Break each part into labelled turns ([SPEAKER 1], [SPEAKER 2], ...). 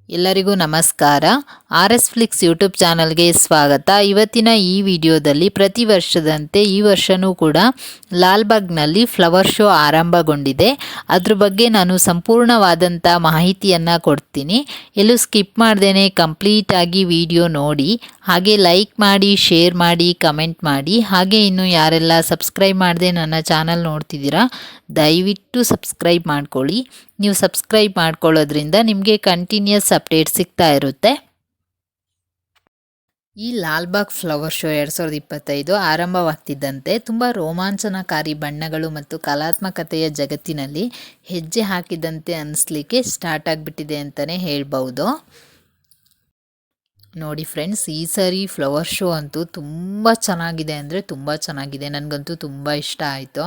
[SPEAKER 1] ಎಲ್ಲರಿಗೂ ನಮಸ್ಕಾರ. R S Flix YouTube ಚಾನಲ್ಗೆ ಸ್ವಾಗತ. ಇವತ್ತಿನ ಈ ವಿಡಿಯೋದಲ್ಲಿ ಪ್ರತಿ ವರ್ಷದಂತೆ ಈ ವರ್ಷವೂ ಕೂಡ ಲಾಲ್ಬಾಗ್ನಲ್ಲಿ ಫ್ಲವರ್ ಶೋ ಆರಂಭಗೊಂಡಿದೆ. ಅದ್ರ ಬಗ್ಗೆ ನಾನು ಸಂಪೂರ್ಣವಾದಂಥ ಮಾಹಿತಿಯನ್ನು ಕೊಡ್ತೀನಿ. ಎಲ್ಲೂ ಸ್ಕಿಪ್ ಮಾಡ್ದೇನೆ ಕಂಪ್ಲೀಟಾಗಿ ವಿಡಿಯೋ ನೋಡಿ. ಹಾಗೆ ಲೈಕ್ ಮಾಡಿ, ಶೇರ್ ಮಾಡಿ, ಕಮೆಂಟ್ ಮಾಡಿ. ಹಾಗೆ ಇನ್ನು ಯಾರೆಲ್ಲ ಸಬ್ಸ್ಕ್ರೈಬ್ ಮಾಡದೆ ನನ್ನ ಚಾನಲ್ ನೋಡ್ತಿದ್ದೀರಾ, ದಯವಿಟ್ಟು ಸಬ್ಸ್ಕ್ರೈಬ್ ಮಾಡ್ಕೊಳ್ಳಿ. ನೀವು ಸಬ್ಸ್ಕ್ರೈಬ್ ಮಾಡ್ಕೊಳ್ಳೋದ್ರಿಂದ ನಿಮಗೆ ಕಂಟಿನ್ಯೂಸ್ ಅಪ್ಡೇಟ್ ಸಿಗ್ತಾ ಇರುತ್ತೆ. ಈ ಲಾಲ್ಬಾಗ್ ಫ್ಲವರ್ ಶೋ 2025 ಆರಂಭವಾಗ್ತಿದ್ದಂತೆ ತುಂಬ ರೋಮಾಂಚನಕಾರಿ ಬಣ್ಣಗಳು ಮತ್ತು ಕಲಾತ್ಮಕತೆಯ ಜಗತ್ತಿನಲ್ಲಿ ಹೆಜ್ಜೆ ಹಾಕಿದಂತೆ ಅನಿಸ್ಲಿಕ್ಕೆ ಸ್ಟಾರ್ಟ್ ಆಗಿಬಿಟ್ಟಿದೆ ಅಂತಲೇ ಹೇಳ್ಬೋದು. ನೋಡಿ ಫ್ರೆಂಡ್ಸ್, ಈ ಸರಿ ಫ್ಲವರ್ ಶೋ ಅಂತೂ ತುಂಬ ಚೆನ್ನಾಗಿದೆ ಅಂದರೆ ತುಂಬ ಚೆನ್ನಾಗಿದೆ. ನನಗಂತೂ ತುಂಬ ಇಷ್ಟ ಆಯಿತು.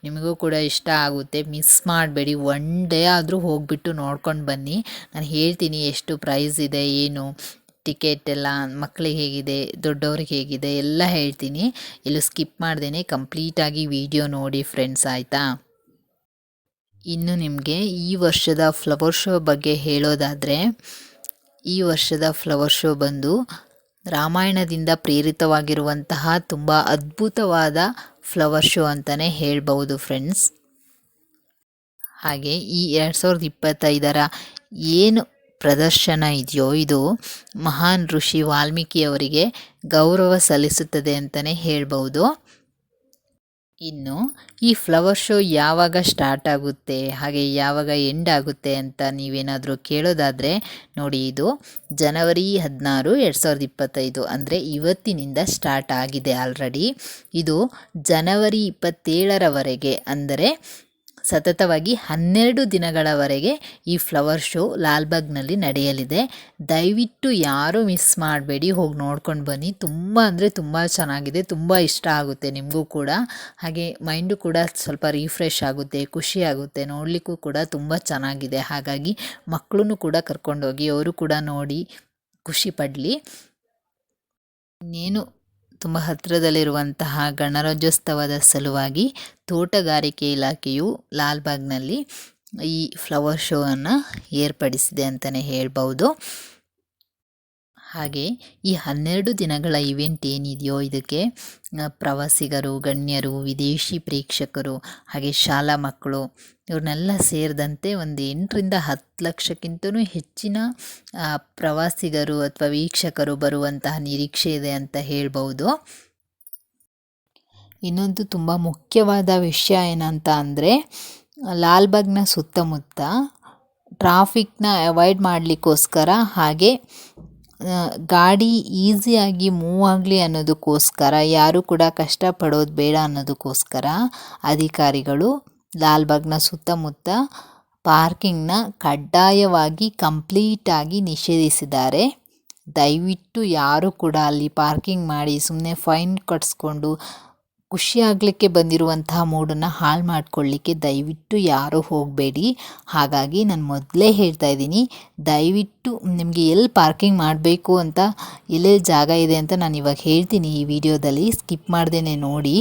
[SPEAKER 1] ನಿಮಗೂ ಕೂಡ ಇಷ್ಟ ಆಗುತ್ತೆ. ಮಿಸ್ ಮಾಡಬೇಡಿ. ಒನ್ ಡೇ ಆದರೂ ಹೋಗಿಬಿಟ್ಟು ನೋಡ್ಕೊಂಡು ಬನ್ನಿ. ನಾನು ಹೇಳ್ತೀನಿ ಎಷ್ಟು ಪ್ರೈಸ್ ಇದೆ, ಏನು ಟಿಕೆಟ್ ಎಲ್ಲ, ಮಕ್ಕಳಿಗೆ ಹೇಗಿದೆ, ದೊಡ್ಡವ್ರಿಗೆ ಹೇಗಿದೆ ಎಲ್ಲ ಹೇಳ್ತೀನಿ. ಎಲ್ಲೂ ಸ್ಕಿಪ್ ಮಾಡ್ದೇನೆ ಕಂಪ್ಲೀಟಾಗಿ ವಿಡಿಯೋ ನೋಡಿ ಫ್ರೆಂಡ್ಸ್, ಆಯಿತಾ? ಇನ್ನು ನಿಮಗೆ ಈ ವರ್ಷದ ಫ್ಲವರ್ ಶೋ ಬಗ್ಗೆ ಹೇಳೋದಾದರೆ, ಈ ವರ್ಷದ ಫ್ಲವರ್ ಶೋ ಬಂದು ರಾಮಾಯಣದಿಂದ ಪ್ರೇರಿತವಾಗಿರುವಂತಹ ತುಂಬ ಅದ್ಭುತವಾದ ಫ್ಲವರ್ ಶೋ ಅಂತಲೇ ಹೇಳ್ಬೋದು ಫ್ರೆಂಡ್ಸ್. ಹಾಗೆ ಈ 2025 ಏನು ಪ್ರದರ್ಶನ ಇದೆಯೋ ಇದು ಮಹಾನ್ ಋಷಿ ವಾಲ್ಮೀಕಿಯವರಿಗೆ ಗೌರವ ಸಲ್ಲಿಸುತ್ತದೆ ಅಂತಲೇ ಹೇಳ್ಬೋದು. ಇನ್ನು ಈ ಫ್ಲವರ್ ಶೋ ಯಾವಾಗ ಸ್ಟಾರ್ಟ್ ಆಗುತ್ತೆ, ಹಾಗೆ ಯಾವಾಗ ಎಂಡ್ ಆಗುತ್ತೆ ಅಂತ ನೀವೇನಾದರೂ ಕೇಳೋದಾದರೆ ನೋಡಿ, ಇದು ಜನವರಿ 16, 2025 ಅಂದರೆ ಇವತ್ತಿನಿಂದ ಸ್ಟಾರ್ಟ್ ಆಗಿದೆ ಆಲ್ರೆಡಿ. ಇದು ಜನವರಿ 27ರವರೆಗೆ ಅಂದರೆ ಸತತವಾಗಿ 12 ದಿನಗಳವರೆಗೆ ಈ ಫ್ಲವರ್ ಶೋ ಲಾಲ್ಬಾಗ್ನಲ್ಲಿ ನಡೆಯಲಿದೆ. ದಯವಿಟ್ಟು ಯಾರೂ ಮಿಸ್ ಮಾಡಬೇಡಿ, ಹೋಗಿ ನೋಡ್ಕೊಂಡು ಬನ್ನಿ. ತುಂಬ ಅಂದರೆ ತುಂಬ ಚೆನ್ನಾಗಿದೆ, ತುಂಬ ಇಷ್ಟ ಆಗುತ್ತೆ ನಿಮಗೂ ಕೂಡ. ಹಾಗೆ ಮೈಂಡು ಕೂಡ ಸ್ವಲ್ಪ ರಿಫ್ರೆಶ್ ಆಗುತ್ತೆ, ಖುಷಿ ಆಗುತ್ತೆ, ನೋಡಲಿಕ್ಕೂ ಕೂಡ ತುಂಬ ಚೆನ್ನಾಗಿದೆ. ಹಾಗಾಗಿ ಮಕ್ಕಳನ್ನು ಕೂಡ ಕರ್ಕೊಂಡೋಗಿ ಅವರು ಕೂಡ ನೋಡಿ ಖುಷಿ ಪಡಲಿ. ಇನ್ನೇನು ತುಂಬ ಹತ್ತಿರದಲ್ಲಿರುವಂತಹ ಗಣರಾಜ್ಯೋತ್ಸವದ ಸಲುವಾಗಿ ತೋಟಗಾರಿಕೆ ಇಲಾಖೆಯು ಲಾಲ್ಬಾಗ್ನಲ್ಲಿ ಈ ಫ್ಲವರ್ ಶೋವನ್ನು ಏರ್ಪಡಿಸಿದೆ ಅಂತಲೇ ಹೇಳ್ಬೋದು. ಹಾಗೆ ಈ 12 ದಿನಗಳ ಇವೆಂಟ್ ಏನಿದೆಯೋ ಇದಕ್ಕೆ ಪ್ರವಾಸಿಗರು, ಗಣ್ಯರು, ವಿದೇಶಿ ಪ್ರೇಕ್ಷಕರು, ಹಾಗೆ ಶಾಲಾ ಮಕ್ಕಳು ಇವ್ರನ್ನೆಲ್ಲ ಸೇರಿದಂತೆ ಒಂದು 8ರಿಂದ 10 ಲಕ್ಷಕ್ಕಿಂತಲೂ ಹೆಚ್ಚಿನ ಪ್ರವಾಸಿಗರು ಅಥವಾ ವೀಕ್ಷಕರು ಬರುವಂತಹ ನಿರೀಕ್ಷೆ ಇದೆ ಅಂತ ಹೇಳ್ಬೋದು. ಇನ್ನೊಂದು ತುಂಬ ಮುಖ್ಯವಾದ ವಿಷಯ ಏನಂತ ಅಂದರೆ, ಲಾಲ್ಬಾಗ್ನ ಸುತ್ತಮುತ್ತ ಟ್ರಾಫಿಕ್ನ ಅವಾಯ್ಡ್ ಮಾಡಲಿಕ್ಕೋಸ್ಕರ ಹಾಗೆ ಗಾಡಿ ಈಸಿಯಾಗಿ ಮೂವ್ ಆಗಲಿ ಅನ್ನೋದಕ್ಕೋಸ್ಕರ, ಯಾರೂ ಕೂಡ ಕಷ್ಟಪಡೋದು ಬೇಡ ಅನ್ನೋದಕ್ಕೋಸ್ಕರ ಅಧಿಕಾರಿಗಳು ಲಾಲ್ಬಾಗ್ನ ಸುತ್ತಮುತ್ತ ಪಾರ್ಕಿಂಗ್ನ ಕಡ್ಡಾಯವಾಗಿ ಕಂಪ್ಲೀಟಾಗಿ ನಿಷೇಧಿಸಿದ್ದಾರೆ. ದಯವಿಟ್ಟು ಯಾರೂ ಕೂಡ ಅಲ್ಲಿ ಪಾರ್ಕಿಂಗ್ ಮಾಡಿ ಸುಮ್ಮನೆ ಫೈನ್ ಕಟ್ಸ್ಕೊಂಡು ಖುಷಿ ಆಗಲಿಕ್ಕೆ ಬಂದಿರುವಂತಹ ಮೂಡನ್ನು ಹಾಳು ಮಾಡ್ಕೊಳ್ಳಿಕ್ಕೆ ದಯವಿಟ್ಟು ಯಾರೂ ಹೋಗಬೇಡಿ. ಹಾಗಾಗಿ ನಾನು ಮೊದಲೇ ಹೇಳ್ತಾ ಇದ್ದೀನಿ, ದಯವಿಟ್ಟು ನಿಮಗೆ ಎಲ್ಲಿ ಪಾರ್ಕಿಂಗ್ ಮಾಡಬೇಕು ಅಂತ, ಎಲ್ಲೆಲ್ಲಿ ಜಾಗ ಇದೆ ಅಂತ ನಾನು ಇವಾಗ ಹೇಳ್ತೀನಿ ಈ ವಿಡಿಯೋದಲ್ಲಿ. ಸ್ಕಿಪ್ ಮಾಡ್ದೇ ನೋಡಿ,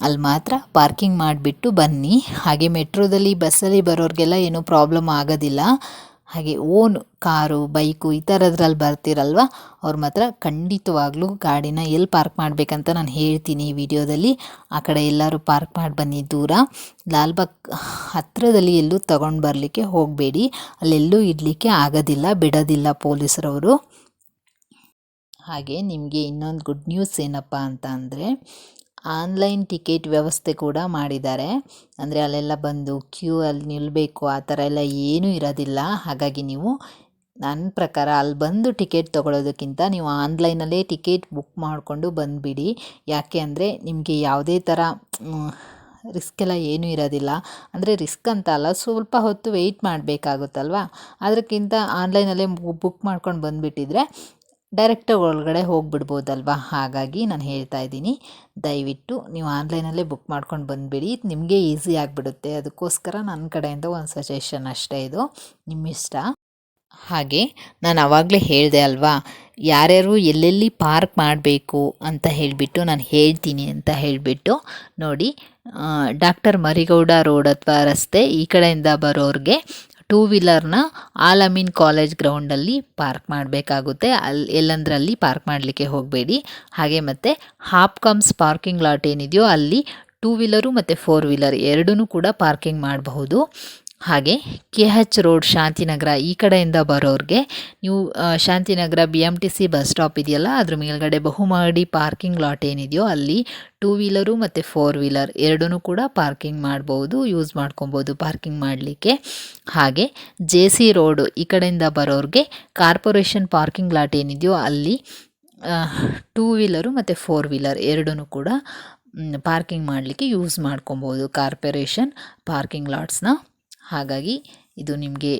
[SPEAKER 1] ಅಲ್ಲಿ ಮಾತ್ರ ಪಾರ್ಕಿಂಗ್ ಮಾಡಿಬಿಟ್ಟು ಬನ್ನಿ. ಹಾಗೆ ಮೆಟ್ರೋದಲ್ಲಿ, ಬಸ್ಸಲ್ಲಿ ಬರೋರಿಗೆಲ್ಲ ಏನೂ ಪ್ರಾಬ್ಲಮ್ ಆಗೋದಿಲ್ಲ. ಹಾಗೆ ಓನ್ ಕಾರು, ಬೈಕು ಈ ಥರದ್ರಲ್ಲಿ ಬರ್ತಿರಲ್ವ, ಅವ್ರು ಮಾತ್ರ ಖಂಡಿತವಾಗ್ಲೂ ಗಾಡಿನ ಎಲ್ಲಿ ಪಾರ್ಕ್ ಮಾಡಬೇಕಂತ ನಾನು ಹೇಳ್ತೀನಿ ಈ ವಿಡಿಯೋದಲ್ಲಿ. ಆ ಕಡೆ ಎಲ್ಲರೂ ಪಾರ್ಕ್ ಮಾಡಿ ಬನ್ನಿ. ದೂರ ಲಾಲ್ಬಾಗ್ ಹತ್ತಿರದಲ್ಲಿ ಎಲ್ಲೂ ತಗೊಂಡು ಬರಲಿಕ್ಕೆ ಹೋಗಬೇಡಿ. ಅಲ್ಲೆಲ್ಲೂ ಇಡಲಿಕ್ಕೆ ಆಗೋದಿಲ್ಲ, ಬಿಡೋದಿಲ್ಲ ಪೊಲೀಸರವರು. ಹಾಗೆ ನಿಮಗೆ ಇನ್ನೊಂದು ಗುಡ್ ನ್ಯೂಸ್ ಏನಪ್ಪ ಅಂತ ಅಂದರೆ, ಆನ್ಲೈನ್ ಟಿಕೆಟ್ ವ್ಯವಸ್ಥೆ ಕೂಡ ಮಾಡಿದ್ದಾರೆ. ಅಂದರೆ ಅಲ್ಲೆಲ್ಲ ಬಂದು ಕ್ಯೂ ಅಲ್ಲಿ ನಿಲ್ಲಬೇಕು ಆ ಥರ ಎಲ್ಲ ಏನೂ ಇರೋದಿಲ್ಲ. ಹಾಗಾಗಿ ನೀವು ನನ್ನ ಪ್ರಕಾರ ಅಲ್ಲಿ ಬಂದು ಟಿಕೆಟ್ ತೊಗೊಳೋದಕ್ಕಿಂತ ನೀವು ಆನ್ಲೈನಲ್ಲೇ ಟಿಕೆಟ್ ಬುಕ್ ಮಾಡಿಕೊಂಡು ಬಂದುಬಿಡಿ. ಯಾಕೆ ಅಂದರೆ ನಿಮಗೆ ಯಾವುದೇ ಥರ ರಿಸ್ಕ್ ಎಲ್ಲ ಏನೂ ಇರೋದಿಲ್ಲ. ಅಂದರೆ ರಿಸ್ಕ್ ಅಂತ ಅಲ್ಲ, ಸ್ವಲ್ಪ ಹೊತ್ತು ವೆಯ್ಟ್ ಮಾಡಬೇಕಾಗುತ್ತಲ್ವ, ಅದಕ್ಕಿಂತ ಆನ್ಲೈನಲ್ಲೇ ಬುಕ್ ಮಾಡ್ಕೊಂಡು ಬಂದುಬಿಟ್ಟಿದ್ರೆ ಡೈರೆಕ್ಟಾಗಿ ಒಳಗಡೆ ಹೋಗಿಬಿಡ್ಬೋದಲ್ವ. ಹಾಗಾಗಿ ನಾನು ಹೇಳ್ತಾ ಇದ್ದೀನಿ, ದಯವಿಟ್ಟು ನೀವು ಆನ್ಲೈನಲ್ಲೇ ಬುಕ್ ಮಾಡ್ಕೊಂಡು ಬಂದುಬಿಡಿ, ನಿಮಗೆ ಈಸಿ ಆಗಿಬಿಡುತ್ತೆ. ಅದಕ್ಕೋಸ್ಕರ ನನ್ನ ಕಡೆಯಿಂದ ಒಂದು ಸಜೆಷನ್ ಅಷ್ಟೇ, ಇದು ನಿಮ್ಮ ಇಷ್ಟ. ಹಾಗೆ ನಾನು ಆವಾಗಲೇ ಹೇಳಿದೆ ಅಲ್ವಾ, ಯಾರ್ಯಾರು ಎಲ್ಲೆಲ್ಲಿ ಪಾರ್ಕ್ ಮಾಡಬೇಕು ಅಂತ ಹೇಳಿಬಿಟ್ಟು ನಾನು ಹೇಳ್ತೀನಿ ಅಂತ ಹೇಳಿಬಿಟ್ಟು ನೋಡಿ. ಡಾಕ್ಟರ್ ಮರಿಗೌಡ ರೋಡ್ ಅಥವಾ ರಸ್ತೆ ಈ ಕಡೆಯಿಂದ ಬರೋರಿಗೆ ಟೂ ವೀಲರ್ನ ಆಲಮೀನ್ ಕಾಲೇಜ್ ಗ್ರೌಂಡಲ್ಲಿ ಪಾರ್ಕ್ ಮಾಡಬೇಕಾಗುತ್ತೆ. ಎಲ್ಲಂದ್ರಲ್ಲಿ ಪಾರ್ಕ್ ಮಾಡಲಿಕ್ಕೆ ಹೋಗಬೇಡಿ. ಹಾಗೆ ಮತ್ತು ಹಾಪ್ಕಮ್ಸ್ ಪಾರ್ಕಿಂಗ್ ಲಾಟ್ ಏನಿದೆಯೋ ಅಲ್ಲಿ ಟೂ ವೀಲರು ಮತ್ತು ಫೋರ್ ವೀಲರ್ ಎರಡೂ ಕೂಡ ಪಾರ್ಕಿಂಗ್ ಮಾಡಬಹುದು. ಹಾಗೆ KH ರೋಡ್ ಶಾಂತಿನಗರ ಈ ಕಡೆಯಿಂದ ಬರೋರಿಗೆ ನೀವು ಶಾಂತಿನಗರ BMTC ಬಸ್ ಸ್ಟಾಪ್ ಇದೆಯಲ್ಲ, ಅದ್ರ ಮೇಲ್ಗಡೆ ಬಹುಮಹಡಿ ಪಾರ್ಕಿಂಗ್ ಲಾಟ್ ಏನಿದೆಯೋ ಅಲ್ಲಿ ಟೂ ವೀಲರು ಮತ್ತು ಫೋರ್ ವೀಲರ್ ಎರಡೂ ಕೂಡ ಪಾರ್ಕಿಂಗ್ ಮಾಡ್ಬೋದು, ಯೂಸ್ ಮಾಡ್ಕೊಬೋದು ಪಾರ್ಕಿಂಗ್ ಮಾಡಲಿಕ್ಕೆ. ಹಾಗೆ JC ರೋಡು ಈ ಕಡೆಯಿಂದ ಬರೋರಿಗೆ ಕಾರ್ಪೊರೇಷನ್ ಪಾರ್ಕಿಂಗ್ ಲಾಟ್ ಏನಿದೆಯೋ ಅಲ್ಲಿ ಟೂ ವೀಲರು ಮತ್ತು ಫೋರ್ ವೀಲರ್ ಎರಡೂ ಕೂಡ ಪಾರ್ಕಿಂಗ್ ಮಾಡಲಿಕ್ಕೆ ಯೂಸ್ ಮಾಡ್ಕೊಬೋದು ಕಾರ್ಪೊರೇಷನ್ ಪಾರ್ಕಿಂಗ್ ಲಾಟ್ಸ್ನ. ಹಾಗಾಗಿ ಇದು ನಿಮಗೆ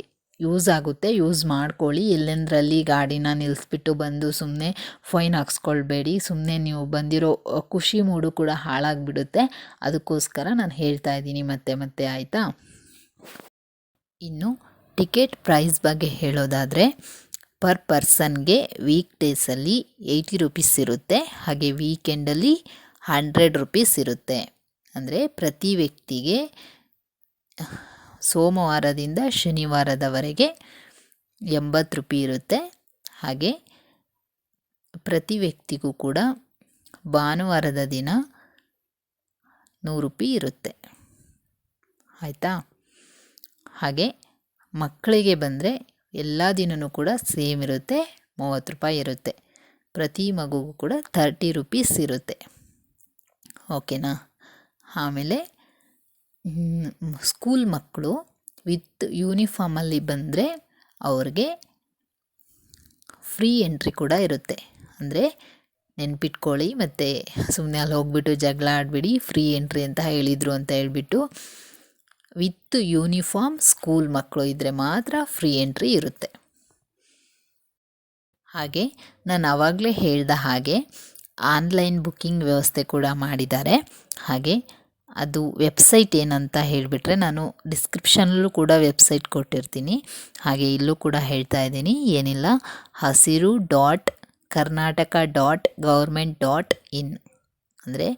[SPEAKER 1] ಯೂಸ್ ಆಗುತ್ತೆ, ಯೂಸ್ ಮಾಡ್ಕೊಳ್ಳಿ. ಎಲ್ಲೆಂದರಲ್ಲಿ ಗಾಡಿನ ನಿಲ್ಲಿಸ್ಬಿಟ್ಟು ಬಂದು ಸುಮ್ಮನೆ ಫೈನ್ ಹಾಕ್ಸ್ಕೊಳ್ಬೇಡಿ. ಸುಮ್ಮನೆ ನೀವು ಬಂದಿರೋ ಖುಷಿ ಮೂಡು ಕೂಡ ಹಾಳಾಗಿಬಿಡುತ್ತೆ. ಅದಕ್ಕೋಸ್ಕರ ನಾನು ಹೇಳ್ತಾ ಇದ್ದೀನಿ ಮತ್ತೆ ಮತ್ತೆ, ಆಯಿತಾ. ಇನ್ನು ಟಿಕೆಟ್ ಪ್ರೈಸ್ ಬಗ್ಗೆ ಹೇಳೋದಾದರೆ ಪರ್ ಪರ್ಸನ್ಗೆ ವೀಕ್ ಡೇಸಲ್ಲಿ 80 ರೂಪೀಸ್ ಇರುತ್ತೆ. ಹಾಗೆ ವೀಕೆಂಡಲ್ಲಿ 100 ರೂಪೀಸ್ ಇರುತ್ತೆ. ಅಂದರೆ ಪ್ರತಿ ವ್ಯಕ್ತಿಗೆ ಸೋಮವಾರದಿಂದ ಶನಿವಾರದವರೆಗೆ 80 ರೂಪಾಯಿ ಇರುತ್ತೆ. ಹಾಗೆ ಪ್ರತಿ ವ್ಯಕ್ತಿಗೂ ಕೂಡ ಭಾನುವಾರದ ದಿನ 100 ರೂಪಾಯಿ ಇರುತ್ತೆ, ಆಯಿತಾ. ಹಾಗೆ ಮಕ್ಕಳಿಗೆ ಬಂದರೆ ಎಲ್ಲ ದಿನವೂ ಕೂಡ ಸೇಮ್ ಇರುತ್ತೆ, 30 ರೂಪಾಯಿ ಇರುತ್ತೆ. ಪ್ರತಿ ಮಗುಗೂ ಕೂಡ 30 ರೂಪೀಸ್ ಇರುತ್ತೆ, ಓಕೆನಾ. ಆಮೇಲೆ ಸ್ಕೂಲ್ ಮಕ್ಕಳು ವಿತ್ ಯೂನಿಫಾರ್ಮಲ್ಲಿ ಬಂದರೆ ಅವ್ರಿಗೆ ಫ್ರೀ ಎಂಟ್ರಿ ಕೂಡ ಇರುತ್ತೆ. ಅಂದರೆ ನೆನ್ಪಿಟ್ಕೊಳ್ಳಿ, ಮತ್ತು ಸುಮ್ಮನೆ ಅಲ್ಲಿ ಹೋಗ್ಬಿಟ್ಟು ಜಗಳ ಆಡಿಬಿಡಿ ಫ್ರೀ ಎಂಟ್ರಿ ಅಂತ ಹೇಳಿದರು ಅಂತ ಹೇಳ್ಬಿಟ್ಟು. ವಿತ್ ಯೂನಿಫಾರ್ಮ್ ಸ್ಕೂಲ್ ಮಕ್ಕಳು ಇದ್ದರೆ ಮಾತ್ರ ಫ್ರೀ ಎಂಟ್ರಿ ಇರುತ್ತೆ. ಹಾಗೆ ನಾನು ಆವಾಗಲೇ ಹೇಳ್ದ ಹಾಗೆ ಆನ್ಲೈನ್ ಬುಕ್ಕಿಂಗ್ ವ್ಯವಸ್ಥೆ ಕೂಡ ಮಾಡಿದ್ದಾರೆ. ಹಾಗೆ ಅದು ವೆಬ್ಸೈಟ್ ಏನಂತ ಹೇಳಿಬಿಟ್ರೆ ನಾನು ಡಿಸ್ಕ್ರಿಪ್ಷನಲ್ಲೂ ಕೂಡ ವೆಬ್ಸೈಟ್ ಕೊಟ್ಟಿರ್ತೀನಿ. ಹಾಗೆ ಇಲ್ಲೂ ಕೂಡ ಹೇಳ್ತಾ ಇದ್ದೀನಿ, ಏನಿಲ್ಲ, hasiru.karnataka.government.in ಅಂದರೆ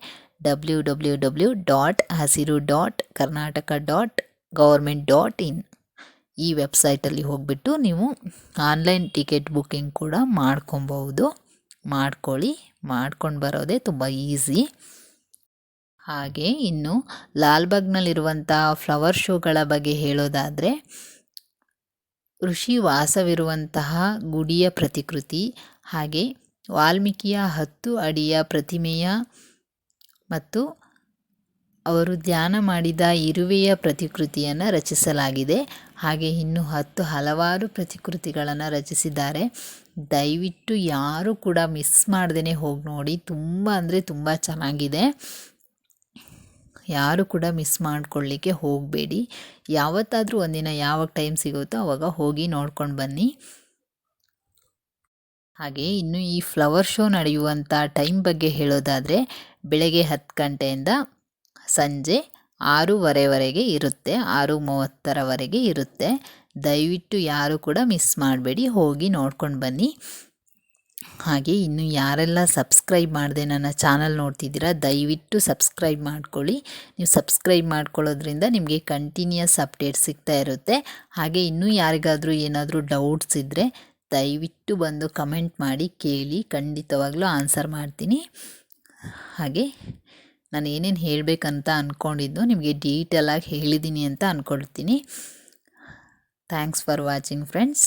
[SPEAKER 1] www.hasiru.karnataka.government.in ಈ ವೆಬ್ಸೈಟಲ್ಲಿ ಹೋಗ್ಬಿಟ್ಟು ನೀವು ಆನ್ಲೈನ್ ಟಿಕೆಟ್ ಬುಕ್ಕಿಂಗ್ ಕೂಡ ಮಾಡ್ಕೊಬಹುದು. ಮಾಡ್ಕೊಂಡು ಬರೋದೇ ತುಂಬ ಈಸಿ. ಹಾಗೆ ಇನ್ನು ಲಾಲ್ಬಾಗ್ನಲ್ಲಿರುವಂಥ ಫ್ಲವರ್ ಶೋಗಳ ಬಗ್ಗೆ ಹೇಳೋದಾದರೆ ಋಷಿ ವಾಸವಿರುವಂತಹ ಗುಡಿಯ ಪ್ರತಿಕೃತಿ, ಹಾಗೆ ವಾಲ್ಮೀಕಿಯ 10 ಅಡಿಯ ಪ್ರತಿಮೆಯ ಮತ್ತು ಅವರು ಧ್ಯಾನ ಮಾಡಿದ ಇರುವೆಯ ಪ್ರತಿಕೃತಿಯನ್ನು ರಚಿಸಲಾಗಿದೆ. ಹಾಗೆ ಇನ್ನು ಹಲವಾರು ಪ್ರತಿಕೃತಿಗಳನ್ನು ರಚಿಸಿದ್ದಾರೆ. ದಯವಿಟ್ಟು ಯಾರೂ ಕೂಡ ಮಿಸ್ ಮಾಡ್ದೇ ಹೋಗಿ ನೋಡಿ, ತುಂಬ ಅಂದರೆ ತುಂಬ ಚೆನ್ನಾಗಿದೆ. ಯಾರು ಕೂಡ ಮಿಸ್ ಮಾಡ್ಕೊಳ್ಳಿಕ್ಕೆ ಹೋಗಬೇಡಿ. ಯಾವತ್ತಾದರೂ ಒಂದಿನ ಯಾವಾಗ ಟೈಮ್ ಸಿಗುತ್ತೋ ಆವಾಗ ಹೋಗಿ ನೋಡ್ಕೊಂಡು ಬನ್ನಿ. ಹಾಗೆ ಇನ್ನು ಈ ಫ್ಲವರ್ ಶೋ ನಡೆಯುವಂಥ ಟೈಮ್ ಬಗ್ಗೆ ಹೇಳೋದಾದರೆ ಬೆಳಗ್ಗೆ 10 ಗಂಟೆಯಿಂದ ಸಂಜೆ 6:30ವರೆಗೆ ಇರುತ್ತೆ, 6:30ರವರೆಗೆ ಇರುತ್ತೆ. ದಯವಿಟ್ಟು ಯಾರು ಕೂಡ ಮಿಸ್ ಮಾಡಬೇಡಿ, ಹೋಗಿ ನೋಡ್ಕೊಂಡು ಬನ್ನಿ. ಹಾಗೆ ಇನ್ನು ಯಾರೆಲ್ಲ ಸಬ್ಸ್ಕ್ರೈಬ್ ಮಾಡದೆ ನನ್ನ ಚಾನಲ್ ನೋಡ್ತಿದ್ದೀರಾ ದಯವಿಟ್ಟು ಸಬ್ಸ್ಕ್ರೈಬ್ ಮಾಡ್ಕೊಳ್ಳಿ. ನೀವು ಸಬ್ಸ್ಕ್ರೈಬ್ ಮಾಡ್ಕೊಳ್ಳೋದ್ರಿಂದ ನಿಮಗೆ ಕಂಟಿನ್ಯೂಸ್ ಅಪ್ಡೇಟ್ ಸಿಗ್ತಾ ಇರುತ್ತೆ. ಹಾಗೆ ಇನ್ನೂ ಯಾರಿಗಾದರೂ ಏನಾದರೂ ಡೌಟ್ಸ್ ಇದ್ದರೆ ದಯವಿಟ್ಟು ಬಂದು ಕಮೆಂಟ್ ಮಾಡಿ ಕೇಳಿ, ಖಂಡಿತವಾಗ್ಲೂ ಆನ್ಸರ್ ಮಾಡ್ತೀನಿ. ಹಾಗೆ ನಾನು ಏನೇನು ಹೇಳಬೇಕಂತ ಅಂದ್ಕೊಂಡಿದ್ದು ನಿಮಗೆ ಡೀಟೇಲಾಗಿ ಹೇಳಿದ್ದೀನಿ ಅಂತ ಅಂದ್ಕೊಳ್ತೀನಿ. Thanks for watching friends.